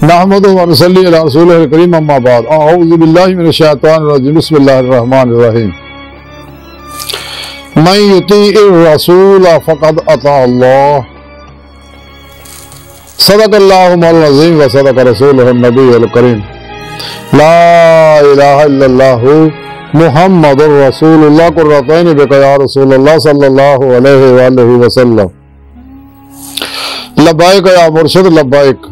نحمدہ و نصلی علی رسولہ الکریم اما بعد اعوذ باللہ من الشیطان الرجیم بسم اللہ الرحمن الرحیم من یطیع الرسول فقد اطاع اللہ صدق اللہ العظیم و صدق رسولہ النبی الکریم لا الہ الا اللہ محمد رسول اللہ قرۃ بک یا رسول اللہ صلی اللہ علیہ وآلہ وسلم لبائک یا مرشد لبائک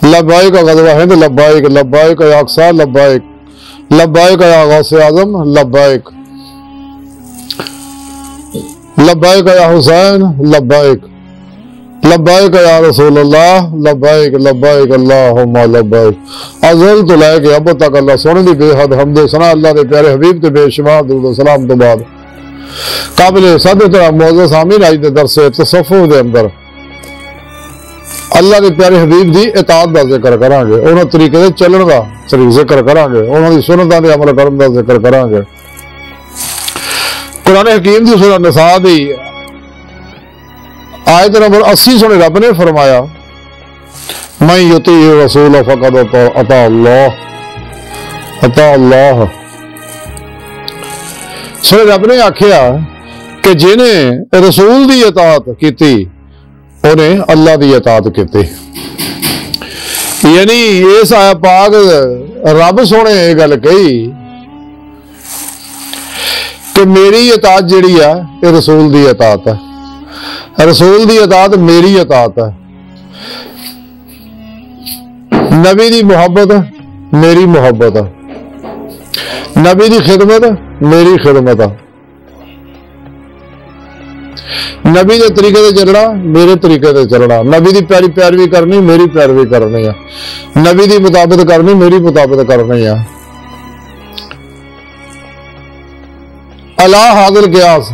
لبائک غزوہ ہند لبائک لبائک یا اقصی لبائک لبائک یا غوث اعظم لبائک لبائک یا حسین لبائک لبائک یا رسول اللہ لبائک لبائک اللہم لبائک ازل تو لائے کہ اب تک اللہ سونے دی بے حد حمد و ثنا اللہ دے پیارے حبیب تے بے شمار درود و سلام تو بعد قابل صدر طرح معزز سامعین آج دے درس تصوف دے اندر اللہ کے پیارے حبیب دی اطاعت دا ذکر کریں گے، انہوں طریقے دے چلن دا ذکر کریں گے، انہوں دی سنتاں دے عمل کرن دا ذکر کریں گے۔ قرآن حکیم دی سورہ نساء دی آیت نمبر 80 سنے رب نے فرمایا من یطیع الرسول فقد اطاع اللہ سنے رب نے آکھیا کہ جنہیں رسول دی اطاعت کیتی انہیں اللہ دی اطاعت کیتی، یعنی اس آیا پاک رب سونے یہ گل کہی کہ میری اطاعت جڑی ہے یہ رسول دی اطاعت ہے، رسول دی اطاعت میری اطاعت ہے، نبی دی محبت میری محبت ہے، نبی دی خدمت میری خدمت ہے، نبی دے طریقے دے چلنا میرے طریقے دے چلنا، نبی دی پیروی کرنی میری پیروی کرنی ہے، نبی دی مطابقت کرنی میری مطابقت کرنی ہے۔ اللہ حاضر قیاس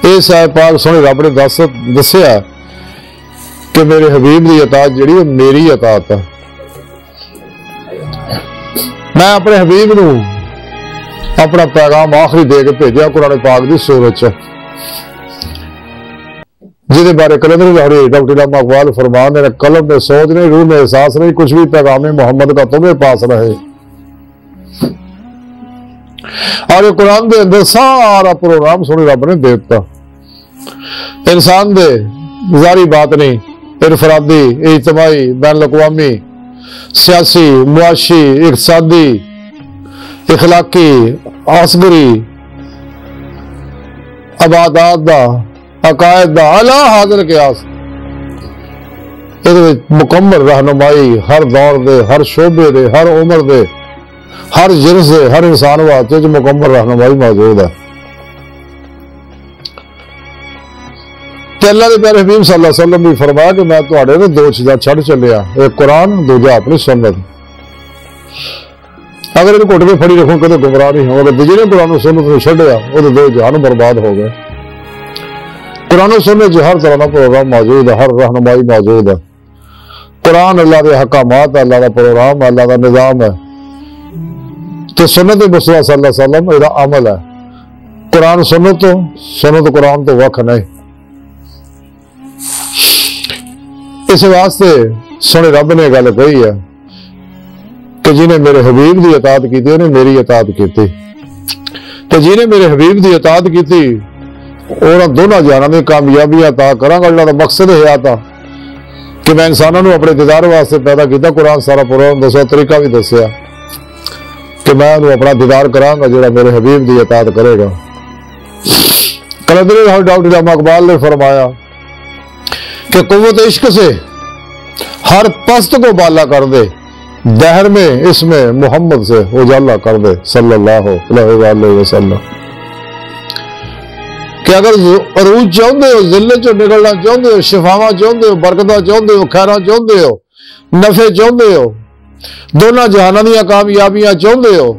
اس ہے پاک سونے رب نے دسیا کہ میرے حبیب دی اطاعت جڑی ہے میری اطاعت ہے، میں اپنے حبیب نو اپنا پیغام آخری دے کے بھیجا قرآن پاک دی صورت چ، جہدے بارے کلندر لاہوری ڈاکٹر علامہ اقبال فرمان نے قلم میں سوچ نہیں روح میں احساس نہیں کچھ بھی پیغام محمد کا تمہیں پاس رہے، اور یہ قرآن دے اندر سارا پروگرام سونے رب نے دیتا، انسان دے ظاہری بات نہیں، انفرادی اجتماعی بین الاقوامی سیاسی معاشی اقتصادی اخلاقی عسکری عبادات دا عقائد دا اعلیٰ حاضر قیاس مکمل رہنمائی ہر دور دے ہر شعبے دے ہر عمر دے ہر جنس دے ہر انسان واسطے جو مکمل رہنمائی موجود ہے۔ کہ اللہ دے پیارے حبیب صلی اللہ علیہ وسلم بھی فرمایا کہ میں تواڈے نے دو چیزاں چھڑ چلیا، ایک قرآن دوجا اپنی سنت، اگر انہوں کٹ کے پھڑی رکھوں کدے گمراہ نہیں ہوں، اگر جنہیں قرآن و سنت نے چھڑیا وہ دو جہان برباد ہو گئے۔ قرآن و سنت جو ہر طرح کا پروگرام موجود ہے، ہر رہنمائی موجود ہے، قرآن اللہ کے حکامات ہے، اللہ کا پروگرام ہے، اللہ کا نظام ہے، تو سنت مصطفیٰ صلی اللہ علیہ وسلم یہ عمل ہے، قرآن سنت تو سنت قرآن تو وقت نہیں۔ اس واسطے سونے رب نے گل کہی ہے کہ جنہیں میرے حبیب دی اطاعت کی انہیں میری اطاعت کی، کہ جنہیں میرے حبیب دی اطاعت کی اور دونوں جہانوں میں کامیابی عطا کراں گا۔ اللہ کا مقصد ہے آتا کہ میں انسانوں نے اپنے دیدار واسطے پیدا کیتا، قرآن سارا پروگرام دسیا، طریقہ بھی دسیا کہ میں انہوں اپنا دیدار کراں گا جڑا میرے حبیب دی اطاعت کرے گا۔ کلندر ڈاکٹر علامہ اقبال نے فرمایا کہ قوت عشق سے ہر پست کو بالا کر دے، دہر میں اس میں محمد سے اجالا کر دے صلی اللہ علیہ وآلہ وسلم۔ کہ اگر عروج چاہتے ہو، ذلت چوں نکلنا چاہتے ہو، شفاواں چاہتے ہو، برکتاں چاہتے ہو، خیراں چاہتے ہو، نفع چاہتے ہو، دونوں جہانوں دیا کامیابیاں چاہتے ہو،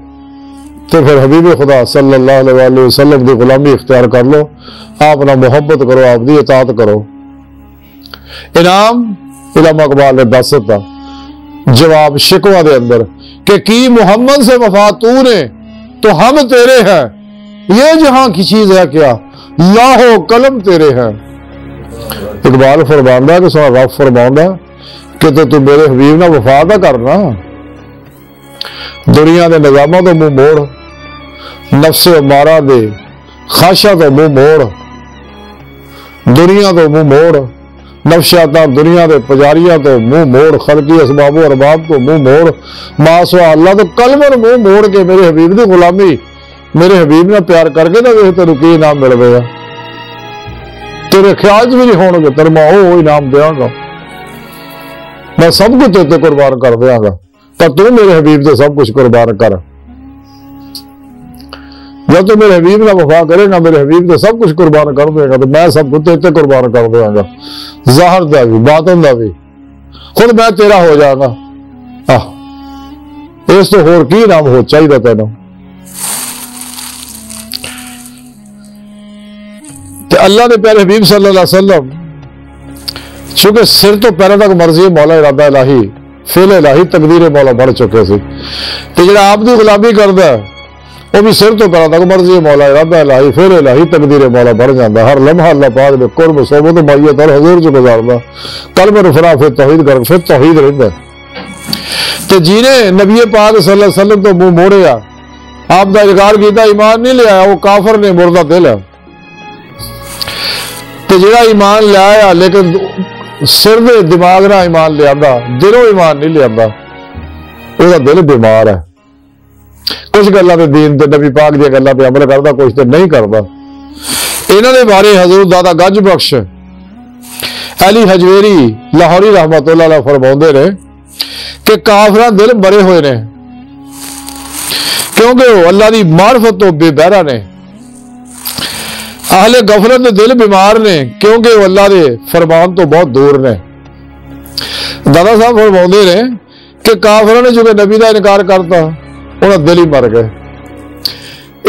تو پھر حبیب خدا صلی اللہ علیہ وآلہ وسلم کی غلامی اختیار کر لو، آپ نہ محبت کرو، آپ دی اطاعت کرو۔ انعام علامہ اقبال نے دس دیتا جواب شکوہ دے اندر کہ کی محمد سے وفا تو نے تو ہم تیرے ہیں، یہ جہاں کی چیز ہے کیا لاہو قلم تیرے ہیں۔ اقبال فرماندہ کہ سونا رب فرماندہ کہ تو میرے حبیب نہ وفا نہ کرنا، دنیا دے نظاموں تو منہ موڑ، نفس امارہ دے خواہشاں تو منہ موڑ، دنیا تو منہ موڑ، نفسیاتاں دنیا دے پجاریاں تو منہ موڑ، خلقی اسباب و ارباب تو منہ موڑ، ما سوا اللہ تو کلمہ منہ موڑ کے میرے حبیب دی غلامی، میرے حبیب نے پیار کر کے نہ ویکھ تینوں کی انعام مل گیا، تیرے خیال بھی نہیں ہون گے، تیرے میں وہ انعام دیاں گا، میں سب کچھ تیرے تے قربان کر دیاں گا، پر تو میرے حبیب سے سب کچھ قربان کر۔ جب تو میرے حبیب نہ وفا کرے گا، میرے حبیب سے سب کچھ قربان کر دے گا، تو میں سب کچھ تیرے تے قربان کر دیاں گا، ظاہر دا بھی باطن دا بھی، خود میں تیرا ہو جاؤں گا۔ اس تو ہور کی نام ہو چاہیے تینوں۔ اللہ نے پیارے حبیب صلی اللہ علیہ وسلم چونکہ سر تو پیروں تک مرضی مولا ارادہ الہی فعل الہی تقدیر مولا بڑھ چکے سی، تو جڑا آپ دی غلامی کردا ہے وہ بھی سر تو پیروں تک مرضی مولا ارادہ الہی فعل الہی تقدیر مولا بڑھ جاندا، ہر لمحہ اللہ پاک دے قرب صحبت معیت اور حضور چ گزاردا، کلمہ رفنا پھر توحید کر پھر توحید رہندا۔ تو جینے نبی پاک صلی اللہ علیہ وسلم تو منہ موڑیا، آپ دا انکار کیتا، ایمان نہیں لے آیا، وہ کافر نے مردہ دل ہے، تو جڑا ایمان لے آیا لیکن سر دے دماغ نہ ایمان لے آندا، دلوں ایمان نہیں لے آندا، وہ دل بیمار ہے، کچھ گلاں تے دین تے نبی پاک دی گلاں تے عمل کردا، کچھ تے نہیں کردا۔ انہاں دے بارے حضور دادا گنج بخش علی حجویری لاہوری رحمت اللہ علیہ فرماؤندے نے کہ کافراں دل مرے ہوئے نے کیونکہ وہ اللہ دی معرفت تو بے بہرا نے، اہل غفلت دے دل بیمار نے کیونکہ وہ اللہ دے فرمان تو بہت دور نے۔ دادا صاحب فرماؤندے نے کہ کافروں نے جو کہ نبی دا انکار کرتا انہاں دل ہی مر گئے۔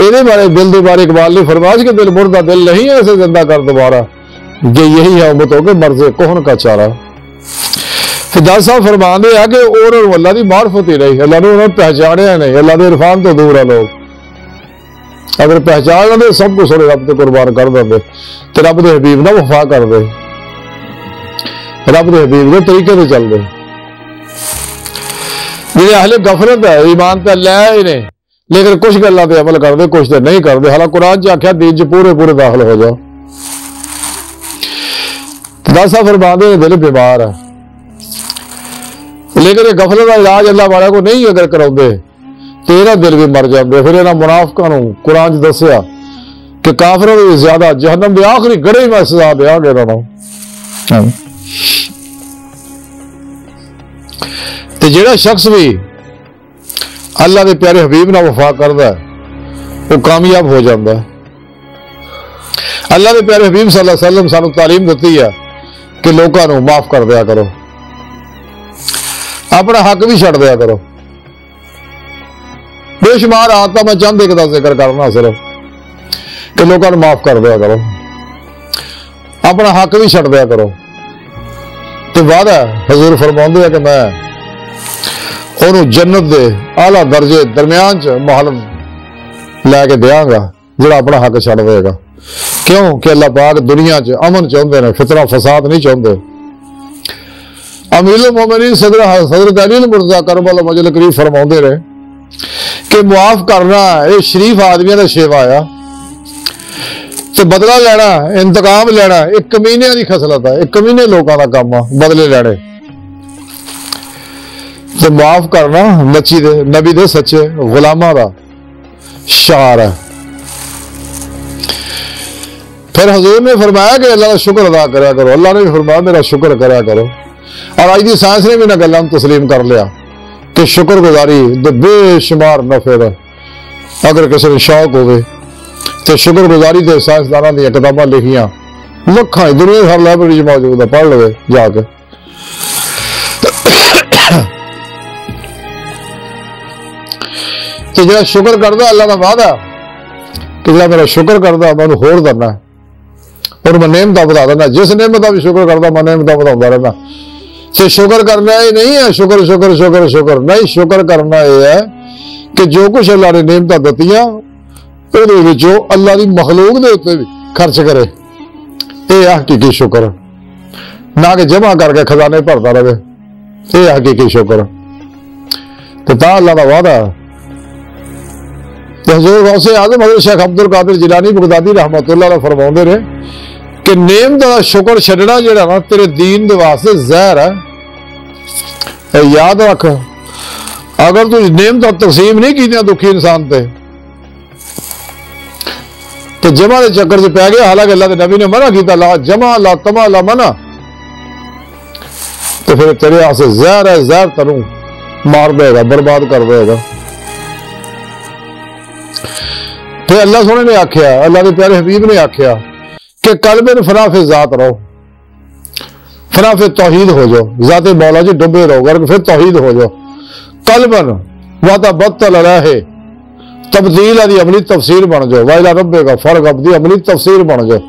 اینے بارے دل دے بارے اقبال نے فرمایا کہ دل مردہ دل نہیں ہے اسے زندہ کر دوبارہ، کہ یہی ہے امتوں کے مرض کہن کا چارہ۔ دادا صاحب فرماندے ہیں کہ اور اللہ دی معرفت ہی نہیں، اللہ نے انہوں پہچانیا نہیں، اللہ دے عرفان تو دور ہے لوگ، اگر پہچان دے سب کچھ رب تے قربان کر دے تو رب دے حبیب نہ وفا کر دے، رب دے حبیب دے طریقے تے چل دے۔ جڑے اہل غفلت ہے ایمان تے لے ہی نے لیکن کچھ گلاں تے عمل کر دے کچھ تے نہیں کر دے، حالانکہ قرآن چ آکھیا دین چ پورے پورے داخل ہو جاؤ۔ داسا فرماندے دل بیمار ہے لیکن یہ غفلت کا علاج اللہ والے کو نہیں اگر کراؤندے تیرا دل بھی مر جاندے۔ پھر انہاں منافقاں نوں قرآن چ دسیا کہ کافروں سے زیادہ جہنم دے آخری گڑے میں سزا دیا گے انہاں نوں۔ تے جڑا شخص بھی اللہ دے پیارے حبیب نال وفا کردا ہے وہ کامیاب ہو جاندا ہے۔ اللہ دے پیارے حبیب صلی اللہ علیہ وسلم سانوں تعلیم دتی ہے کہ لوکاں نوں معاف کر دیا کرو، اپنا حق بھی چھڈ دیا کرو۔ بے شمار آتا میں چند ایک دا ذکر کرنا صرف کہ لوگوں کو معاف کر دیا کرو، اپنا حق بھی چھڈ دیا کرو۔ تو وعدہ حضور فرماؤندے ہے کہ میں انہوں جنت دے اعلیٰ درجے درمیان چ محل لے کے دیاں گا جڑا اپنا حق چھڈ دے گا۔ کیوں کہ اللہ پاک دنیا چ امن چاہتے ہیں، فتنہ فساد نہیں چاہتے۔ امیر المومنین حضرت علی المرتضیٰ کرم اللہ وجہ کریم فرماؤندے رہے کہ معاف کرنا یہ شریف آدمیاں کا شیوا آیا، تو بدلہ لینا انتقام لینا ایک کمینے کی خصلت ہے، ایک کمینے لوگوں کا کام ہے بدلے لینے۔ تو معاف کرنا نبی دے سچے غلاماں دا شعار ہے۔ پھر حضور نے فرمایا کہ اللہ کا شکر ادا کریا کرو، اللہ نے بھی فرمایا میرا شکر کریا کرو۔ اور آج دی سائنس نے بھی نہ گلاں تسلیم کر لیا کہ شکر گزاری دے بے شمار نفع ہے۔ اگر کسی نے شوق ہوئے تو شکر گزاری دے سائنسدانوں دی کتاباں لکھیاں لکھاں دنیا ہر لائبریری موجود ہے، پڑھ لو جا کے۔ کہ جڑا شکر کردا اللہ دا وعدہ کہ جڑا میرا شکر کردا میں انہوں ہور کرنا اور میں نعمتاں بتا دینا، جس نعمت کا بھی شکر کردا میں نعمتاں بتاؤندا رہنا۔ تو شکر کرنا یہ نہیں ہے شکر شکر شکر شکر نہیں، شکر کرنا یہ ہے کہ جو کچھ اللہ نے نعمتاں دتیاں وہ اللہ کی مخلوق دے اتنے بھی خرچ کرے، یہ حقیقی شکر، نہ کہ جمع کر کے خزانے بھرتا رہے۔ یہ حقیقی شکر تا اللہ کا وعدہ. حضور غوث اعظم حضرت شیخ عبد القادر جیلانی بغدادی رحمت اللہ علیہ فرماؤندے نے کہ نعمت دا شکر چھڈنا جڑا نا تیرے دین دے واسطے زہر ہے. یاد رکھ اگر تو نعمت تقسیم نہیں کیتیاں دکھی انسان تے تو جمع دے چکر سے پی گیا. حالانکہ اللہ کے نبی نے منع کیتا لا جمع لا تما لا منع, تو پھر تیرے واسطے زہر ہے, زہر تنوں مار دے گا, برباد کر دے گا. پھر اللہ سونے نے آکھیا, اللہ کے پیارے حبیب نے آکھیا کہ قلب فنا فی ذات رہو, فنا فی توحید ہو جاؤ, ذات مولا جی ڈبے رہو گر پھر توحید ہو جاؤ. قلبن وتبتل رہے تبدیل دی عملی تفسیر بن جاؤ, وائلا ربے کا فرق ابدی عملی تفسیر بن جاؤ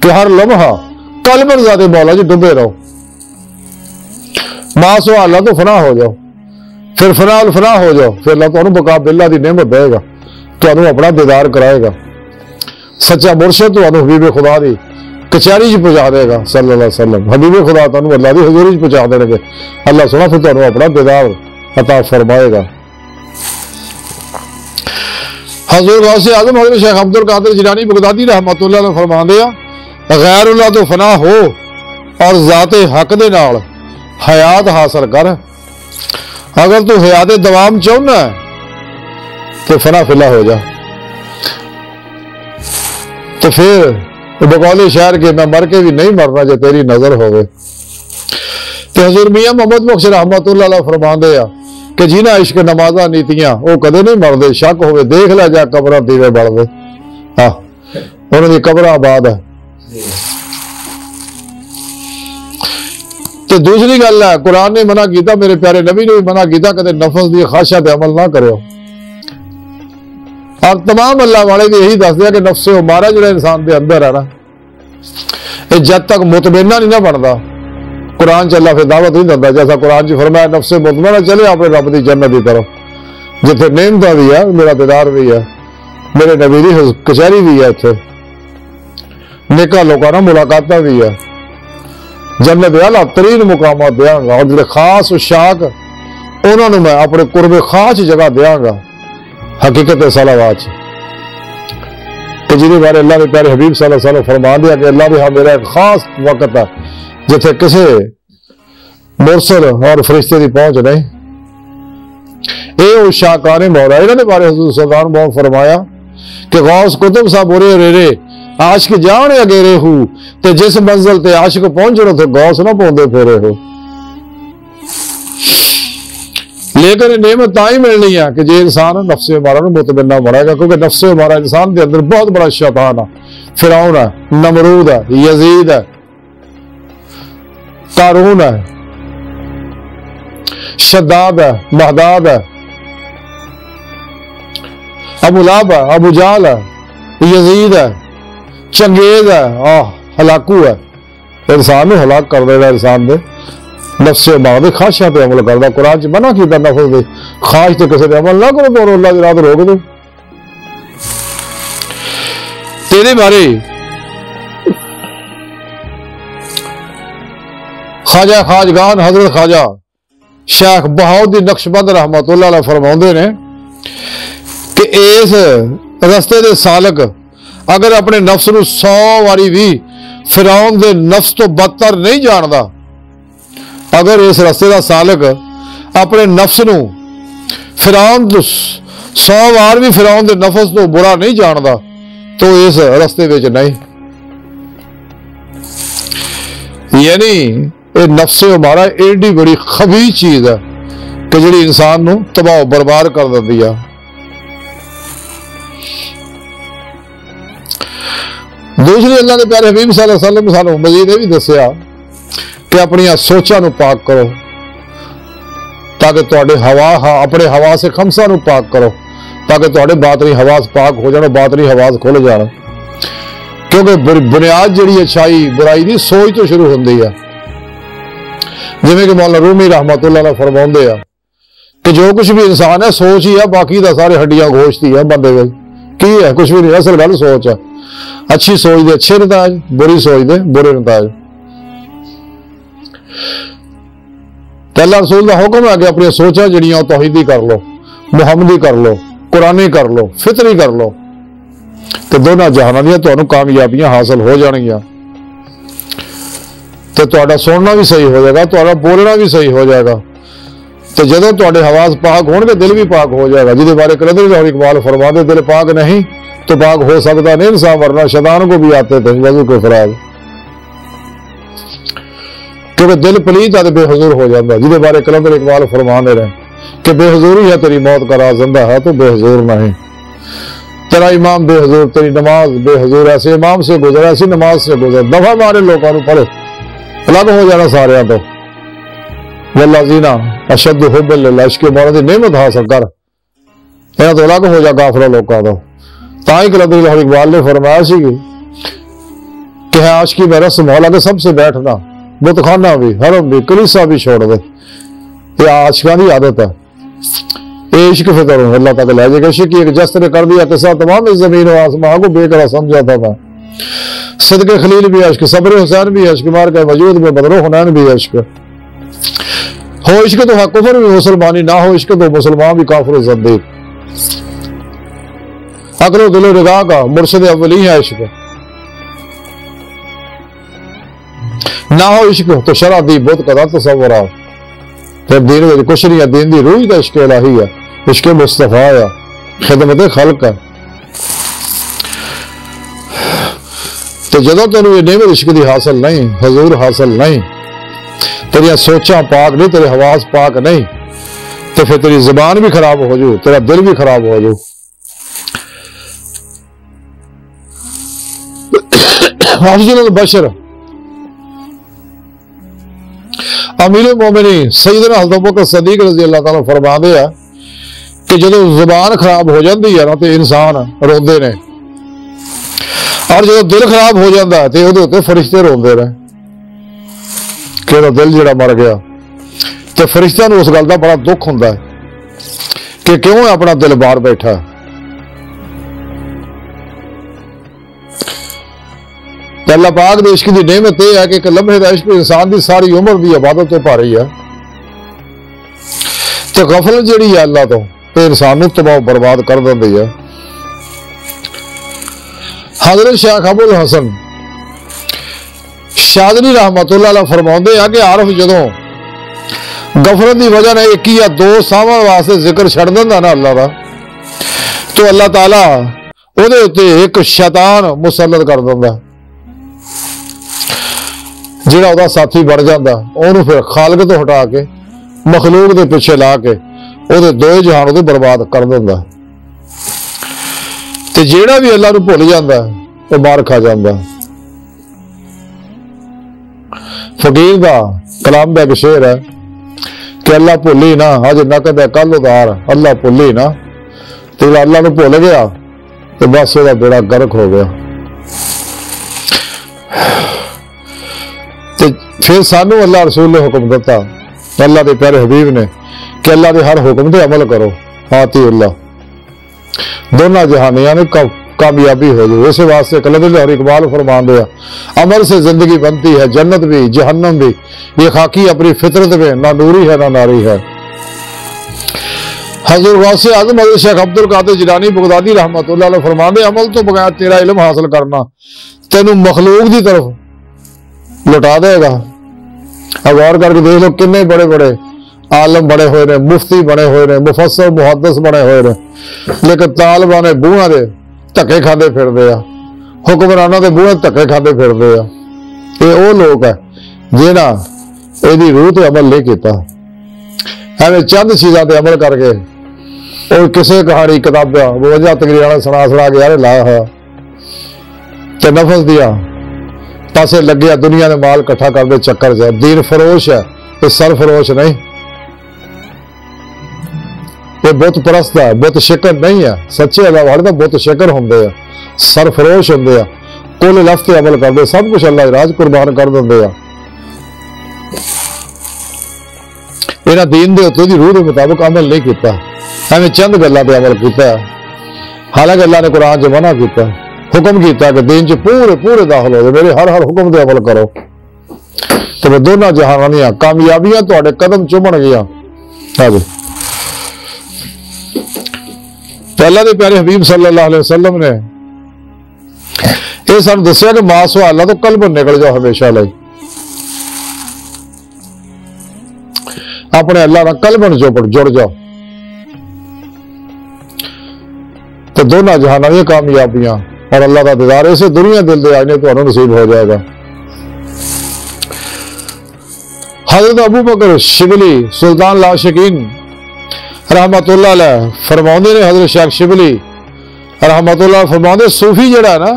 کہ ہر لمحہ قلبن ذات مولا جی ڈبے رہو. ماسو اللہ تو فنا ہو جاؤ, پھر فنا الفنا ہو جاؤ, پھر اللہ تو بقا باللہ دی نعمت دے گا, تو اپنا دیدار کرائے گا. سچا مرشد تو حبیب خدا دی کچہری چ پہنچا دے گا صلی اللہ علیہ وسلم. حبیب خدا تمہیں اللہ دی حضوری چ پہنچا دیں گے. اللہ سنا پھر تمہیں اپنا دیدار عطا فرمائے گا. حضور غوث اعظم حضرت شیخ عبد القادر جیلانی بغدادی رحمت اللہ علیہ فرماندے آ غیر اللہ تو فنا ہو اور ذات حق دے نال حیات حاصل کر. اگر تو حیات دوام چاہنا ہے تو فنا فلا ہو جا. تو پھر بقول شہر کے میں مر کے بھی نہیں مرنا جو تیری نظر ہوئے. تو حضور میاں محمد بخش رحمت اللہ علیہ فرماندے آ کہ جنہ عشق نمازاں نیتیاں وہ کدے نہیں مردے, شک ہوئے دیکھ لے جا قبراں دیوے بڑھ دے. ہاں انہوں دی قبر آباد ہے. تو دوسری گل ہے قرآن نے منع کیتا, میرے پیارے نبی نے بھی منع کیتا کدے نفس دی خواہشاں تے عمل نہ کرو. اور تمام اللہ والے بھی یہی دس دیا کہ نفس امارہ جڑا انسان دے اندر ہے نا, یہ جب تک مطمئنہ نہیں نہ بنتا قرآن چ اللہ پھر دعوت نہیں دیتا. جیسا قرآن چ فرمایا نفس مطمئنہ چلے اپنے رب دی جنت دی طرف جتنے نعمتاں بھی ہے, میرا دیدار بھی ہے, میرے نبی دی کچہری بھی ہے, اتنے نیکاں لوکاں نال ملاقاتاں بھی ہے, جنت اعلیٰ ترین مقامات دیاں گا. اور جڑے خاص شاق انہوں نے میں اپنے قرب خاص جگہ دیاں گا حقیقت صلوات کہ جنہیں بارے اللہ نے پیارے حبیب صلی اللہ علیہ وسلم فرما دیا کہ اللہ نے ہاں میرا ایک خاص وقت ہے جتھے کسے مرسل اور فرشتے دی پہنچ نہیں. اے او شاکان مولا انہوں نے بارے حضور سلطان محمد فرمایا کہ غوث کتب صاحب برے ریرے عاشق جانے اگیرے ہو تے جس منزل تے عاشق پہنچ رہے تھے غوث نہ پہنچے پھرے ہو. لیکن نعمت تاں ہی ملنی ہے کہ جے انسان نفس امارہ نو مطمئنہ بنائے گا, کیونکہ نفس امارہ انسان دے اندر بہت بڑا شیطان ہے. فرعون ہے, نمرود ہے, یزید ہے, قارون ہے, شداد ہے, مہداد ہے, ابو لہب ہے, ابو جہل ہے, یزید ہے, چنگیز ہے, ہلاکو ہے. انسان نو ہلاک کر دے گا. انسان دے نفس امارہ دے خواہشاں پہ عمل کردا. قرآن چ منع کیتا نفس دے خواہش تے کسے تے عمل نہ کرو تو اللہ دی راہ روک دو. تیرے بارے خواجہ خواجگان حضرت خواجہ شیخ بہاؤالدین نقشبند رحمت اللہ علیہ فرماؤندے نے کہ اس رستے دے سالک اگر اپنے نفس نو 100 واری بھی فرعون دے نفس تو بدتر نہیں جاندا, اگر اس رستے دا سالک اپنے نفس نو فرعون 100 وار بھی فرعون دے نفس تو برا نہیں جاندا تو اس رستے وچ نہیں. یعنی یہ نفس ہمارا ایڈی بڑی خبیث چیز ہے کہ جڑی انسان نو تباہ و برباد کر دیندی ہے. دوسری اللہ کے پیارے حبیب صلی اللہ علیہ وسلم سانو مزید یہ بھی دسیا کہ اپنی سوچاں نو پاک کرو تاکہ تواڈے اپنے ہوا سے خمسہ نو پاک کرو تاکہ تواڈے باطنی حواس پاک ہو جان, باطنی حواس کھل جان. کیونکہ بنیاد جڑی اچھائی برائی دی سوچ تو شروع ہوندی ہے. جویں کہ مولانا رومی رحمت اللہ علیہ فرماؤندے آ کہ جو کچھ بھی انسان ہے سوچ ہی ہے, باقی دا سارے ہڈیاں گوشت ہی ہے بندے وچ کی ہے, کچھ بھی نہیں. اصل گل سوچ ہے. اچھی سوچ دے اچھے نتائج, بری سوچ دے برے نتائج. تو اللہ رسول کا حکم ہے کہ اپنی سوچاں جڑیاں توحیدی کر لو، محمدی کر لو، قرآنی کر لو، فطری کر لو، تو دونوں جہانوں دیا تمہیں کامیابیاں حاصل ہو جانگیاں۔ تو تہاڈا سننا بھی صحیح ہو جائے گا، تہاڈا بولنا بھی صحیح ہو جائے گا، تو جدوں تہاڈے حواس پاک ہون گے دل بھی پاک ہو جائے گا، جہدے بارے کلندر لاہور اقبال فرماتے دل پاک نہیں تو پاک ہو سکتا نہیں انسان، ورنہ شیطان کو بھی آتے تھے وضو کے افراد، کیونکہ دل پلیت ہے تو بے حضور ہو جاتا، جہدے بارے کلندر اقبال فرمانے رہے کہ بے حضوری ہے تیری موت کا راز، زندہ ہے تو بے حضور نہیں، تیرا امام بے حضور، تیری نماز بے حضور، ایسے امام سے گزر ایسی نماز سے گزر، دفعہ مارے لوگوں کو پڑھے الگ ہو جانا سارے تو والذین اشد حب للہ، عشق مولا دی نعمت حاصل کر، یہاں تو الگ ہو جا کافرہ لوگوں تو۔ تاں ہی کلندر لاہور اقبال نے فرمایا سی کہ ہے عاشقی میں رسم مولا کے سب سے بیٹھنا، بت خانہ بھی، حرم بھی، کلیسا بھی چھوڑ دے، یہ عاشقاں دی عادت ہے، یہ عشق فطر اللہ تک لے جائے گا۔ عشق ایک جس نے کر دیا قصہ تمام اس زمین و آسمان کو بے قرار سمجھا تھا میں، صدق خلیل بھی عشق، صبر حسین بھی عشق، مار کے وجود میں بدر و حنین بھی عشق، ہو عشق تو ہے کفر بھی مسلمانی، نہ ہو عشق تو مسلمان بھی کافر و زندیق، عقل و دل و نگاہ کا مرشد اولی ہے عشق، نہ ہو عشق تو شرع دی بت قضا تصور آ، پھر دین میں کچھ نہیں ہے، دین دی روح کا عشق الہی ہے، عشق مصطفیٰ ہے، خدمت خلق ہے۔ تو جدوں تینوں یہ نعمت عشق دی حاصل نہیں، حضور حاصل نہیں، تیری سوچاں پاک نہیں، تیرے حواس پاک نہیں، تو پھر تیری زبان بھی خراب ہو جو، تیرا دل بھی خراب ہو جو۔ افضل البشر امیر المومنین سیدنا حضرت ابوبکر صدیق رضی اللہ تعالیٰ فرما دیا کہ جدو زبان خراب ہو جاتی ہے نا تو انسان روندے نے، اور جدو دل خراب ہو جاتا ہے تو وہ فرشتے روندے رہے کہ دل جڑا مر گیا، تو فرشتیاں نوں اس گل کا بڑا دکھ ہوندا ہے کہ کیوں اپنا دل باہر بیٹھا ہے۔ اللہ پاک دے عشق دی نعمت یہ ہے کہ ایک لمحے دا عشق انسان دی ساری عمر دی عبادت تو پا رہی ہے، تو غفلت جڑی ہے اللہ تو انسان نوں تباہ برباد کر دیندی ہے۔ حضرت شیخ ابو الحسن شاذلی رحمت اللہ علیہ فرماؤندے ہیں کہ عارف جدوں غفلت دی وجہ نے ایک یا دو ساواں واسطے ذکر چھڑ دیندا نا اللہ دا، تو اللہ تعالیٰ او دے اُتے ایک شیطان مسلط کر دیندا جڑا وہ ساتھی بڑھ جاتا، انہوں پھر خالق تو ہٹا کے مخلوق دے پیچھے لا کے وہ دو جہان کو برباد کر دینا، تو جیڑا بھی اللہ نو بھول جاتا وہ مار کھا جاتا۔ فقیر دا کلام دا ایک شعر ہے کہ اللہ بھولی نا اج نقد ہے کل ادار، اللہ بھولی نا، تو اللہ نو بھول گیا تو بس وہ بیڑا گرک ہو گیا۔ پھر سانو اللہ رسول نے حکم دیتا، اللہ دے پیارے حبیب نے، کہ اللہ دے ہر حکم دے عمل کرو، آتی اللہ، دونوں جہانیاں نے کامیابی ہو جائے۔ اسی واسطے کلندر لاہور اقبال فرمان دیا عمل سے زندگی بنتی ہے، جنت بھی جہنم بھی، یہ خاکی اپنی فطرت میں نہ نوری ہے نہ ناری ہے۔ حضور غوث اعظم حضرت شیخ عبد القادر جیلانی بغدادی رحمت اللہ علیہ فرمان دے عمل تو بغیر تیرا علم حاصل کرنا تینوں مخلوق دی طرف لٹا دے گا۔ غور کر کے دیکھ لو کنے بڑے بڑے عالم بڑے ہوئے نے، مفتی بنے ہوئے نے، مفسر محدث بنے ہوئے نے، لیکن طالبان بوہاں دے دھکے کھاندے پھردے آ، حکمراناں دے بوہے دھکے کھاندے پھردے آ۔ یہ وہ لوگ ہے جنہاں یہ روح تے عمل نہیں کیتا، ایویں چند چیزاں تے عمل کر کے اور کسے کہانی کتاباں 52 تقریراں سنا کے یار لایا ہوا تے نفس دیا پاسے لگیا دنیا نے مال کٹھا کر دے چکر جائے۔ دین فروش ہے یہ سر فروش نہیں، یہ بت پرست ہے، بت شکر نہیں ہے۔ سچے اللہ والے تو بت شکر ہوندے ہیں، سر فروش ہوندے ہیں، کل لفظ عمل کر دے، سب کچھ اللہ راج قربان کر دے۔ یہاں دین دے اتنے دی روح کے مطابق عمل نہیں کیتا، ایویں چند گلاں تے عمل کیتا ہے، حالانکہ اللہ نے قرآن چ منع کیتا، حکم کیتا کہ دین چ پورے داخل ہو جائے، میرے ہر حکم دے عمل کرو۔ تو میں دونوں جہانوں دیا کامیابیاں تواڈے قدم چومن گیا. ہاں جی اللہ دے پیارے حبیب صلی اللہ علیہ وسلم نے یہ سانوں دسیا کہ ما سوا اللہ تو قلب نکل جاؤ ہمیشہ لئی. اپنے اللہ کا قلب جڑ جاؤ تو دونوں جہانوں کی کامیابیاں اور اللہ کا دیدار اسے دنیا دل دے آئینے تو نصیب ہو جائے گا. حضرت ابو بکر شبلی سلطان لاشقین رحمت اللہ علیہ فرماؤندے نے، حضرت شیخ شبلی رحمت اللہ فرماؤندے صوفی جڑا ہے نا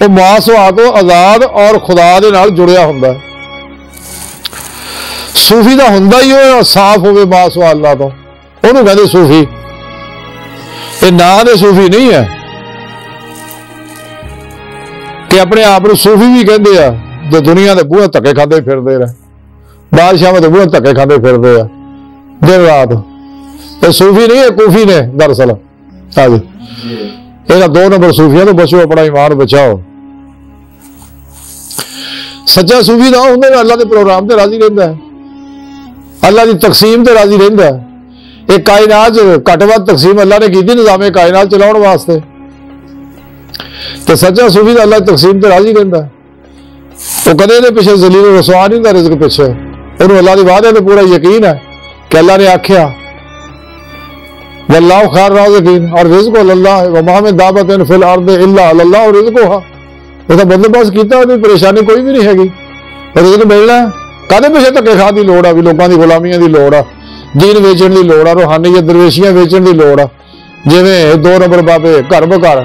وہ ماسوا تو آزاد اور خدا دے نال جڑیا ہوندا ہے. صوفی دا ہوندا ہی ہوئے صاف ہوئے ماسوا اللہ تو انہوں کہتے صوفی. یہ نام دے صوفی نہیں ہے کہ اپنے آپ کو صوفی بھی کہندے ہیں جو دنیا دے بوہے دھکے کھاندے پھردے رہے، بادشاہ دے بوہے دھکے کھاندے پھردے ہیں دن رات. یہ صوفی نہیں ہے، کوفی نے دراصل. ہاں جی یہ 2 نمبر صوفیاں تو بچو، اپنا ایمان بچاؤ. سچا صوفی دا ہوں اللہ کے پروگرام تے راضی رہندا ہے، اللہ کی تقسیم تے راضی رہندا ہے. ایک کائنات گھٹ ود تقسیم اللہ نے کی نظام کائنات چلاؤ واسطے، تو سچا صوفی دا اللہ کی تقسیم تے راضی رہندا ہے. وہ کدے دے پیچھے ذلیل و رسوا نہیں ہوندا رزق پیچھے. انہوں اللہ دی وعدے تے پورا یقین ہے کہ اللہ نے آکھیا واللہ خیر رازقین اور رزق اللہ وما من دابۃ فی الارض الا علی اللہ رزقها. وہ تو بندوبست کیتا، انہیں پریشانی کوئی بھی نہیں ہے گی. رزق ملنا کدے پیچھے دھکے کھا دی لوڑ آ بھی، لوگوں کی غلامیاں دی لوڑ آ، دین ویچن دی لوڑ آ، روحانیت درویشیاں ویچن دی لوڑ آ. جویں 2 نمبر بابے گھر بگھر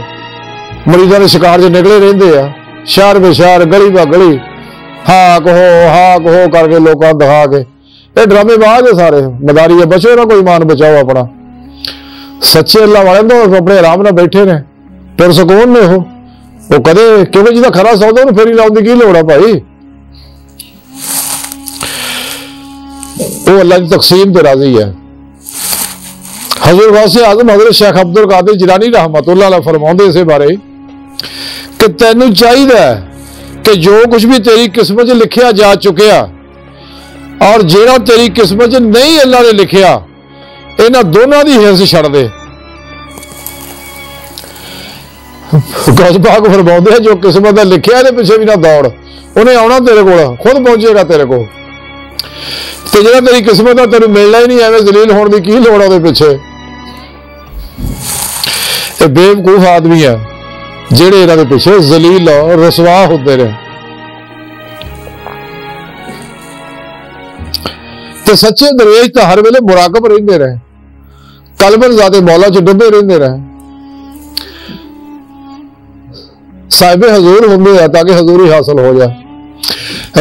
مریضاں دے شکار جو نکلے رہندے آ، شہر بے شہر گلی با گلی ہاک ہو کر کے لوگوں دکھا کے. یہ ڈرامے باز ہے سارے، مداری ہے. بچو نہ کوئی ایمان بچاؤ اپنا. سچے اللہ والے تو اپنے آرام نہ بیٹھے نے پھر سکون نے وہ کدے کیونکہ جہاں کھرا سودا انہوں پھر لاؤن کی کی لوڑ ہے بھائی. وہ اللہ کی تقسیم تے راضی ہے. حضور غوث اعظم حضرت شیخ عبد القادر جیلانی رحمت اللہ علیہ فرماؤندے اسے بارے کہ تینوں چاہیے کہ جو کچھ بھی تیری قسمت لکھیا جا چکیا اور جیڑا تیری قسمت نہیں اللہ نے لکھیا انہاں دونوں دی حرص چھڑ دے. غوث پاک فرماؤندے ہیں جو قسمت دا لکھیا دے پیچھے بھی نہ دوڑ، انہیں آنا تیرے کو، خود پہنچے گا تیرے کو. تے جڑا تیری قسمت دا تینوں ملنا ہی نہیں، ایویں ذلیل ہون دی کی لوڑ دے پیچھے. یہ بے وقوف آدمی ہے جڑے انہاں دے پیچھے ذلیل اور رسوا ہوندے رہے. تے سچے درویش تو ہر ویلے مراقب رہندے رہے، قلباً ذات مولا چ ڈبے رہندے رہے. صاحب حضور ہوندے ہیں تاکہ حضوری حاصل ہو جائے.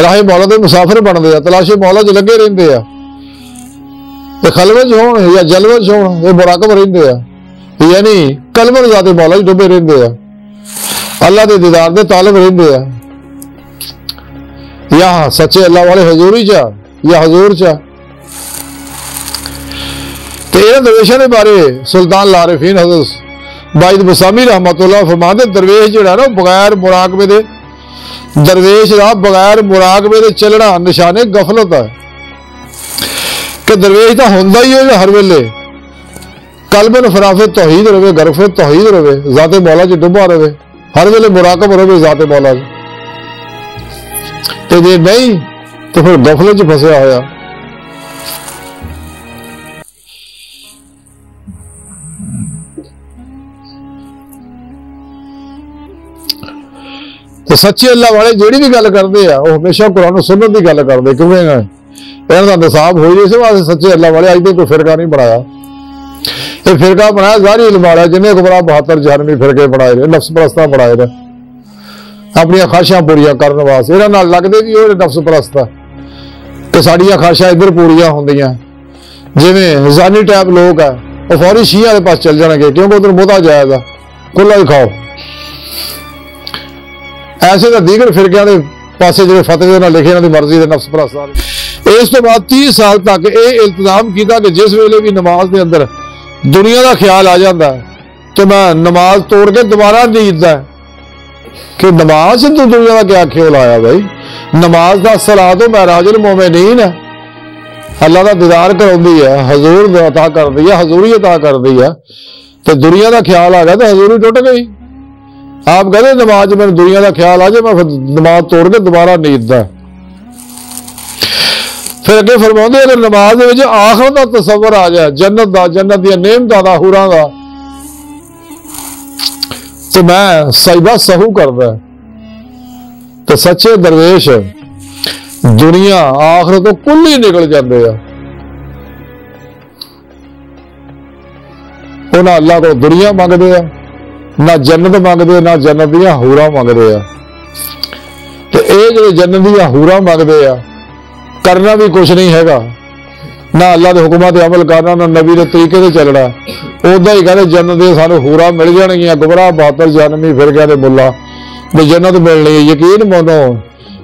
راہ مولا دے مسافر بنتے ہیں، تلاش مولا چ لگے رہندے ہیں. یہ خلوت ہون یا جلوت ہون یہ مراقب رہندے ہیں، یعنی قلباً ذات مولا چ ڈبے رہندے ہیں، اللہ دے دیدار دے طالب رہندے ہیں. یا سچے اللہ والے حضوری چا یا حضور چا. درویشوں کے بارے سلطان العارفین حضرت باید بسامی رحمت اللہ فرماندے درویش جڑا نا بغیر مراقبے دے، درویش دا بغیر مراقبے دے چلنا نشانے غفلت ہے. کہ درویش دا ہوندا ہی ہے ہر ویلے قلب فراف توحید رہے، گرف توحید رہے، ذات مولا چ ڈبا رہے، ہر ویلے مراقب رہے ذات مولا چ. تے جے نہیں تو پھر غفلت چ پھسیا ہوا. تو سچے اللہ والے جیڑی بھی گل کرتے ہیں وہ ہمیشہ قرآن و سنت کی گل کرتے، کیونکہ یہاں کا نصاب ہوئی اس واسطے سچے اللہ والے اج تک کوئی فرقہ نہیں بنایا. یہ فرقہ بنایا ظاہری علم والا جنہیں گمراہ 72 جہنمی فرقے بنائے رہے، نفس پرستہ بنائے رہے اپنی خواہشاں پوریا کرنے واسطے. یہاں لگتے بھی وہ نفس پرست کہ ساڑیاں خواہشاں ادھر پوریا ہوندیاں. جویں زانی ٹائپ لوگ ہیں وہ فوری شیعہ کے پاس چل جان گے کیونکہ ادھر مدعا جائز ہے، کھلا ہی کھاؤ. ایسے تو دیگر فرقیاں دے پاسے جو فتوے نہ لکھے انہاں دی مرضی دے نفس پرستان. اس تو بعد 30 سال تک یہ التزام کیتا کہ جس ویلے بھی نماز دے اندر دنیا دا خیال آ جاتا ہے کہ میں نماز توڑ کے دوبارہ نیند ہے کہ نماز سے تو دنیا کا کیا خیال آیا بھائی. نماز دا صلاۃ و معراج المومنین ہے، اللہ دا دیدار کراؤندی ہے، حضور عطا کردی ہے، حضوری عطا کردی ہے، تو دنیا دا خیال آ گیا تو حضوری ٹوٹ گئی۔ آپ کہتے نماز میں دنیا دا خیال آ جائے میں پھر نماز توڑ کے دوبارہ نیت دا۔ پھر اگے فرماؤندے اگر نماز وچ آخرت دا تصور آ جائے، جنت دا، جنت دی نعمتاں دا، حوراں دا، تو میں سجدہ سہو کردا تو سچے درویش دنیا آخرت تو کل ہی نکل جاندے آ۔ انہاں اللہ کو دنیا منگدے آ، نہ جنت منگدے، نہ جنت دیاں حوراں منگدے آ۔ تو اے جڑے جنت دیاں حوراں منگدے آ، کرنا بھی کچھ نہیں ہے، نہ اللہ کے حکمات عمل کرنا، نہ نبی کے طریقے سے چلنا، ادا ہی کہتے جنت دے سانو حورا مل جان گیا، گمراہ بہتر جانمی پھر گیا ملا بھی جنت ملنی ہے، یقین مانو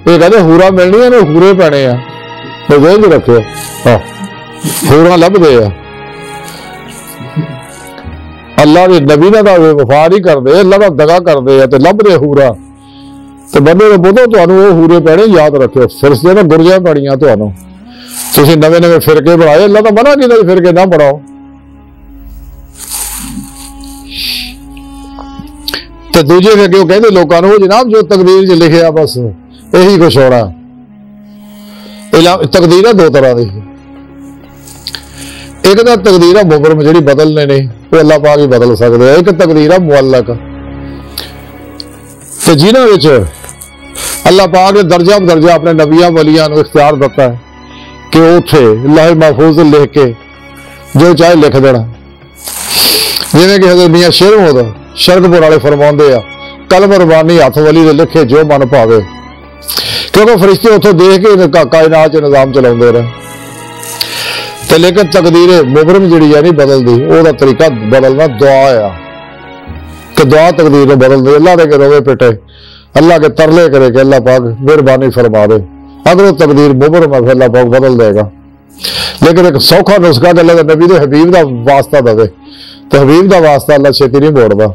یہ کہتے حورا ملنی ہے، حورے پینے ہیں، ذہن رکھو حورا لبھدے آ، اللہ کے نبی نے وفا نہیں کرتے، اللہ کا دگا کرتے ہیں تو لبھدے حورا، تو بندے نے بولو تمہیں وہ حورے پینے یاد رکھو، فرشتے نے گرجاں پڑیاں تمہیں، تسی نویں نویں فرقے بنائے، اللہ تو منع کیتا فرقے نہ بناؤ۔ تو دوجے فرقے وہ کہتے لوگوں کو جناب جو تقدیر چ لکھیا بس یہی کچھ ہونا۔ تقدیر ہے دو طرح کی، ایک تو تقدیر ہے مبرم جہی بدلنے نہیں، وہ اللہ پاک ہی بدل سکتے ہیں، ایک تقدیر ہے معلق، تو جنہوں اللہ پاک نے درجہ بدرجہ اپنے نبیاں ولیاں کو اختیار دیتا ہے کہ وہ اتھے اللہ محفوظ لکھ کے جو چاہے لکھ دینا، جویں کہ حضرت میاں شیر محمود شرک پور والے فرماندے آ قلم ربانی ہاتھ ولی دے لکھے جو من پاوے، کیونکہ فرشتے اتوں دیکھ کے کائنات چ نظام چلاؤندے رہے، تو لیکن تقدیر مبرم جڑی ہے نہیں بدلدی، وہ طریقہ بدلنا دعا ہے کہ دعا تقدیر نے بدل دے، اللہ دے کے روے پیٹے، اللہ کے ترلے کرے کہ اللہ پاک مہربانی فرما دے، اگر وہ تقدیر مبرم ہے پھر اللہ پاک بدل دے گا۔ لیکن ایک سوکھا نسخہ کہ اللہ نبی دے حبیب دا واسطہ دے، تو حبیب دا واسطہ اللہ چھتی نہیں موڑدا،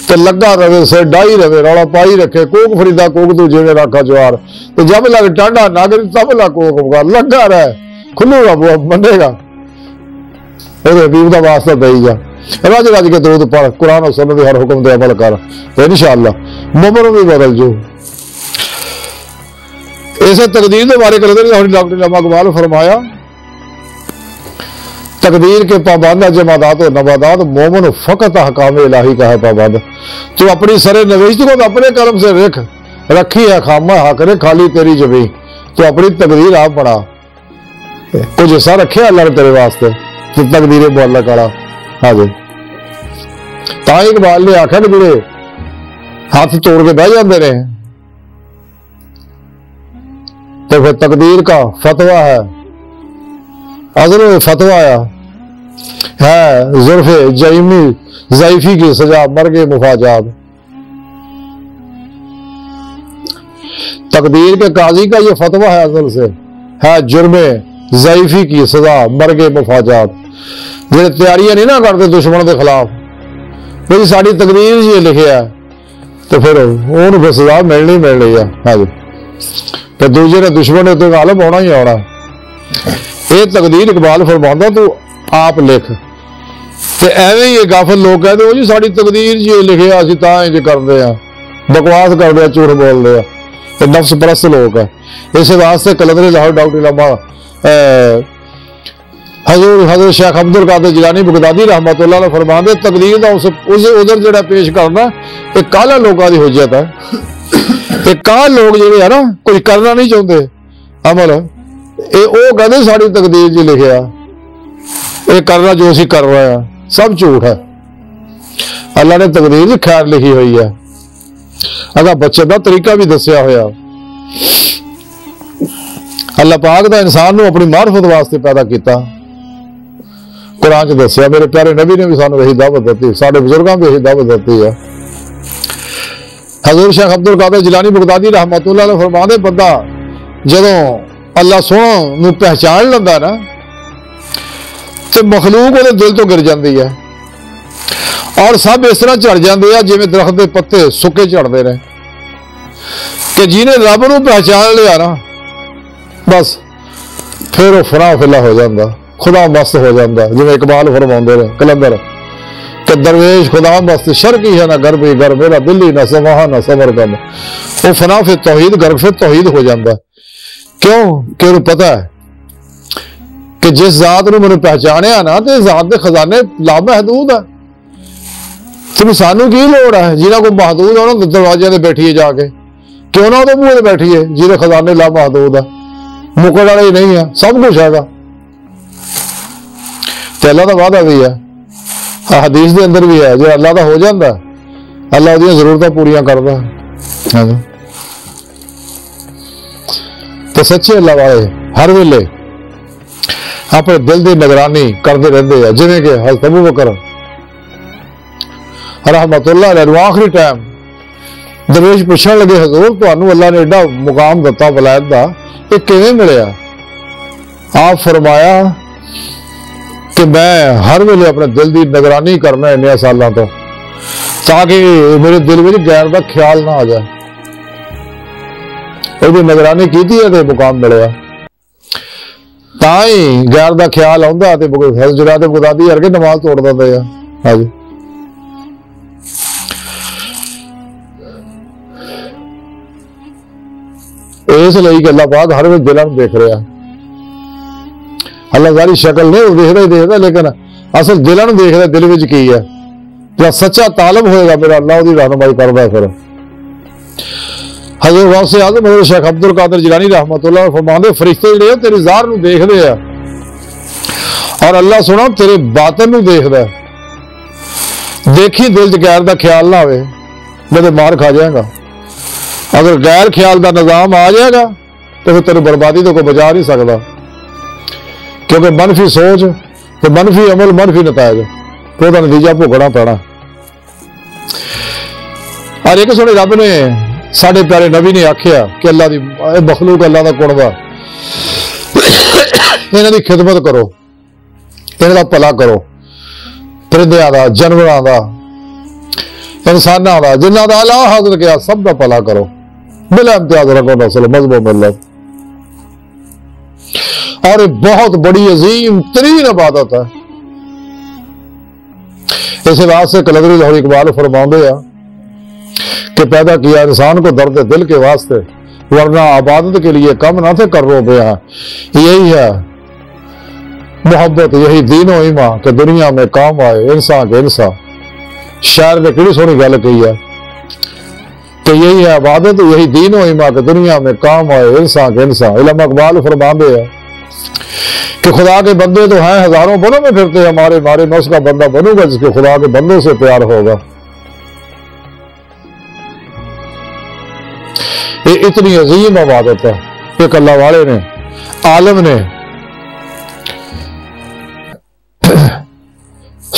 تو لگا رہے سر ڈائی رہے روڑا پائی رکھے، کوک فریدا کوک تو جیویں راکھا جوار، تو جب لگ ٹانڈا ناگری تب لگ کوک بگار لگا رہے کھلو گا وہ بنے گا، وہ حبیب دا واسطہ دے جا، رج رج کے درود پڑھ، قرآن و سنت ہر حکم دے عمل کر، تو انشاءاللہ مبرم بھی بدل جو۔ اسے تقدیر کے بارے کرتے ہیں ڈاکٹر علامہ اقبال فرمایا تقدیر کے پابند جمادات و نبادات مومن فقط احکام الہی کا ہے پابند، تو اپنی سر نوشت کو اپنے قلم سے رکھی ہے خامہ حق نے خالی تیری جبیں، تو اپنی تقدیر آپ بنا، کچھ حصہ رکھے اللہ نے تیرے واسطے، تو تقدیر معلق والا ہاں جی۔ تاں اقبال نے آخیا کہ جڑے ہاتھ توڑ کے بہ جاندے نے تو پھر تقدیر کا فتویٰ ہے، عذر فتویٰ ہے ظرف جیمی ضعیفی کی سزا مرگ مفاجات، تقدیر کے قاضی کا یہ فتویٰ ہے اصل سے ہے جرم ضعیفی کی سزا مرگ مفاجات، جڑے تیاریاں نہیں نہ کرتے دشمن کے خلاف بھائی ساری تقدیر یہ لکھیا ہے تو پھر انہوں پھر سزا ملنی ہے ہاں جی، کہ دوسرے نے دشمن نے تو غالب ہونا ہی ہونا، یہ تقدیر اقبال فرماتا تو آپ لکھ، تو ایویں ہی غافل لوگ کہتے ہو جی ساری تقدیر جی لکھیا اسی تاں انج کرتے ہیں، بکواس کرتے ہیں، جھوٹ بولتے ہیں، تو نفس پرست لوگ ہیں۔ اس واسطے کلندر لاہور ڈاکٹر علامہ حضرت شیخ عبد القادر جیلانی بغدادی رحمت اللہ علیہ فرماندے تقدیر دا ادھر جڑا پیش کرنا یہ کالا لوگوں کی حجت ہے، یہ کال لوگ جڑے ہیں نا کچھ کرنا نہیں چاہتے عمل، وہ کہتے ساری تقدیر جی لکھیا یہ کرنا جو اسی کر رہے ہیں سب جھوٹ ہے، اللہ نے تقدیر جی خیر لکھی ہوئی ہے، اگر بچے کا طریقہ بھی دسیا ہوا، اللہ پاک دا انسان نو اپنی معرفت واسطے پیدا کیتا، قرآن چ دسیا، میرے پیارے نبی نے بھی سانو یہی دعوت دیتی، سارے بزرگاں بھی یہی دعوت دیتی ہے۔ حضور شیخ عبد القادر جیلانی بغدادی رحمت اللہ علیہ فرماندے بندہ جدوں اللہ سونا نو پہچان لیندا نا تے مخلوق وہ دل تو گر جاندی ہے اور سب اس طرح چڑھ جاندے ہیں جویں درخت دے پتے سکے چڑھتے رہے، کہ جنہیں رب نو پہچان لیا نا بس پھر وہ فنا فلا ہو جاتا، خدا مست ہو جاتا، جی اقبال فرماؤندے نے کلندر کہ درویش خدا مست شرقی ہے نہ غربی، گر میرا دلی نہ سماہا نہ سمر کم، وہ فنا پھر توحید گر پھر توحید ہو جاتا۔ کیوں کہ انہوں پتہ ہے کہ جس ذات نے مجھے پہچانیا نا تو ذات کے خزانے لامحدود ہے، تو سانو کی لوڑ ہے جنہاں کو محدود ہے انہوں دروازے دے بیٹھیے جا کے، کیوں نہ تو منہ بیٹھیے جنہیں خزانے لامحدود ہے، مکڑ والا ہی نہیں ہے، سب کچھ ہے گا۔ تو اللہ کا وعدہ بھی ہے، حدیث دے اندر بھی ہے، جو اللہ کا ہو جاتا ہے اللہ وہ ضرورتیں پوریاں کرتا ہے۔ تو سچے اللہ والے ہر ویلے اپنے دل کی نگرانی کرتے رہتے ہیں، جویں کہ حضرت ابو بکر رحمت اللہ علیہ آخری ٹائم درویش پوچھنے لگے حضور تمہیں اللہ نے ایڈا مقام دتا ولایت دا، یہ کیویں ملیا؟ آپ فرمایا کہ میں ہر ویلے اپنے دل کی نگرانی کرنا انیاں سالاں تو، تاکہ میرے دل میں غیر کا خیال نہ آ جائے، وہ نگرانی کی ہے مقام ملیا، تھی غیر کا خیال آتا تو جناب بغدادی کر کے نماز توڑ دیتا ہے۔ ہاں جی اس لیے کہ اللہ پاک ہر وقت دلوں دیکھ رہا، اللہ ساری شکل نہیں دیکھتا ہی دیکھتا، لیکن اصل دلوں دیکھ رہا دل میں کی ہے، جو سچا طالب ہوئے گا میرا اللہ وہ رہنمائی کرتا ہے۔ پھر حضرت غوث اعظم حضرت شیخ عبد القادر جیلانی رحمت اللہ فرماندے فرشتے جڑے تیری ظاہر نو دیکھتے ہیں اور اللہ سنا تیرے باطن نو دیکھتا ہے، دیکھی دل چ غیر دا خیال نہ ہوئے میں مار کھا جائے گا، اگر غیر خیال دا نظام آ جائے گا تو پھر تیری بربادی تو کوئی بچا نہیں سکتا، کیونکہ منفی سوچ تو منفی عمل منفی نتائج تو دا نتیجہ بھوگنا پینا۔ اور ایک سونے رب نے ساڈے پیارے نبی نے آکھیا کہ اللہ دی مخلوق اللہ دا کون دا انہاں دی خدمت کرو، انہاں دا بھلا کرو، پرندیاں دا، جانوراں دا، انساناں دا، جنہاں دا اللہ حاضر کیا سب دا بھلا کرو، بلا امتیاز رکھو نسل مذہب و ملت۔ اور یہ بہت بڑی عظیم ترین عبادت ہے، اس واسطے کلندری لاہور اقبال فرماندے ہیں کہ پیدا کیا انسان کو درد دل کے واسطے، ورنہ عبادت کے لیے کم نہ تھے کر رو پہ ہیں۔ یہی ہے محبت، یہی دین و ایمان کہ دنیا میں کام آئے انسان کے انسان۔ شاعر نے کڑی سونی گل کہی ہے کہ یہی ہے عبادت، یہی دین و ایمان کہ دنیا میں کام آئے انسان کے انسان۔ علامہ اقبال فرماندے ہیں کہ خدا کے بندے تو ہیں ہزاروں بنوں میں پھرتے، ہمارے میں اس کا بندہ بنوں گا جس کے خدا کے بندوں سے پیار ہوگا۔ یہ اتنی عظیم عبادت ہے، ایک اللہ والے نے عالم نے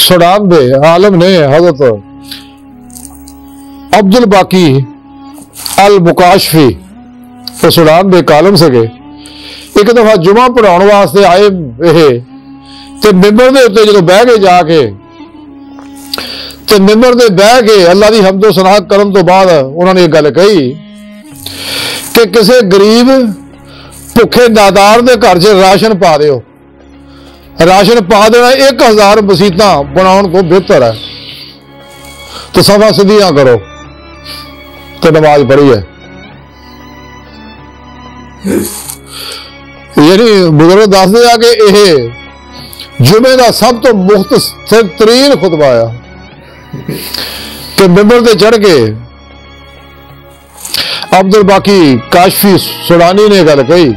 سوڈان دے عالم نے حضرت عبد الباقی المکاشفی تو سوڈان دے عالم سے گئے، ایک دفعہ جمعہ پڑھاؤ واسطے آئے یہ تے ممبر دے اتنے جدو بہ کے جا کے تے ممبر دے بہ کے اللہ دی حمد و ثنا کرن تو بعد انہوں نے یہ گل کہی کہ کسی غریب بھوکے نادار دے گھر چ راشن پا دیو، راشن پا دینا 1000 مسیتاں بناؤن کو بہتر ہے، تو صفا سدیاں کرو تو نماز پڑھی ہے۔ یعنی بزرگ دس دیا کہ یہ جمعے کا سب تو مختصر ترین خطبہ آیا کہ ممبر تے چڑھ کے عبد الباقی کاشفی سوڈانی نے گل کہی